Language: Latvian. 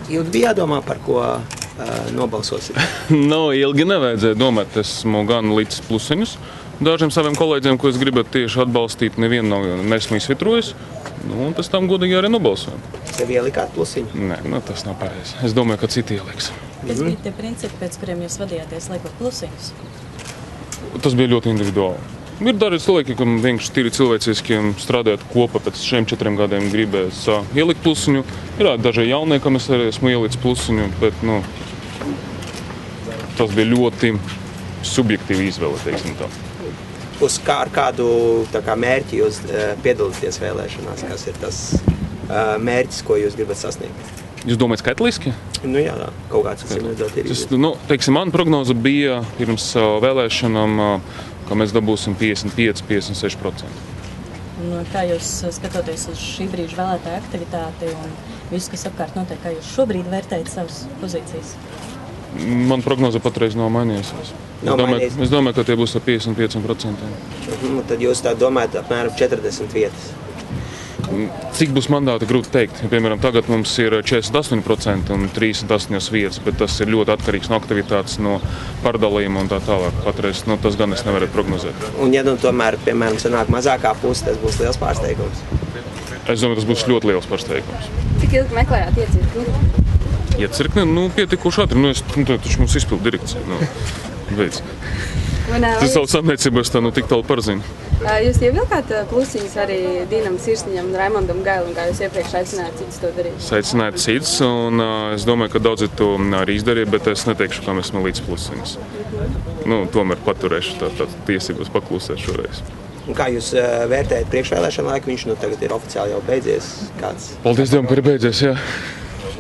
Ilgi bija jādomā, par ko nobalsosit? Ilgi nevajadzēja domāt. Esmu gan līdz plusiņus dažiem saviem kolēģiem, ko es gribētu tieši atbalstīt. Nevienu nesmu izsvitrojis. Un pēc tam godīgi arī nobalsojam. Sev ielikāt plusiņu? Nē, tas nav pareizi. Es domāju, ka citi ieliks. Kas bija tie principi, pēc kuriem jūs vadījāties, liekot plusiņus? Tas bija ļoti individuāli. Ir daži cilvēki, kam vienkārši tīri cilvēciskiem strādājot kopā pēc 4 gadiem gribēs ielikt plusiņu. Ir daži jaunie, kam es arī esmu ielicis plusiņu, bet tas bija ļoti subjektīvi izvēle, teiksim tā. Ar kādu mērķi jūs piedalāties vēlēšanās? Kas ir tas mērķis, ko jūs gribat sasniegt? Jūs domājat skaitliski? Jā, kaut kāds ir. Man prognoze bija pirms vēlēšanām, ka mēs dabūsim 55–56%. Kā jūs skatoties uz šī brīža vēlētāju aktivitāti un visu, kas apkārt notiek, kā jūs šobrīd vērtējat savas pozīcijas? Man prognoze patreiz nav mainījusies. Es domāju, ka tie būs ar 55%. Tad jūs tā domājat apmēram 40 vietas? Cik būs mandāti, grūti teikt. Piemēram, tagad mums ir 48% un 38 vietas, bet tas ir ļoti atkarīgs no aktivitātes, no pārdalījuma un tā tālāk. Patreiz tas gan es nevaru prognozēt. Un ja tomēr, piemēram, sanāk mazākā puse, tas būs liels pārsteigums? Es domāju, tas būs ļoti liels pārsteigums. Cik ilgi meklējāt iecirkni? Iecirkni? Pietikuši ātri. Taču mums izpildu direkcija. Beidz. Tas savu samniecību es tā tik tālu parzinu. Jūs ievilkāt plusiņus arī Dīnam Sirsniņam un Raimondam Gailim, kā jūs iepriekš aicinājāt citus to darīt? Es aicināju citus, un es domāju, ka daudzi to arī izdarīja, bet es neteikšu, kam esmu līdz plusiņus. Tomēr paturēšu tā tiesības paklusēt šoreiz. Un kā jūs vērtējat priekšvēlēšanu laiku? Viņš tagad ir oficiāli jau beidzies. Kāds? Paldies Dievam, ka ir beidzies, jā.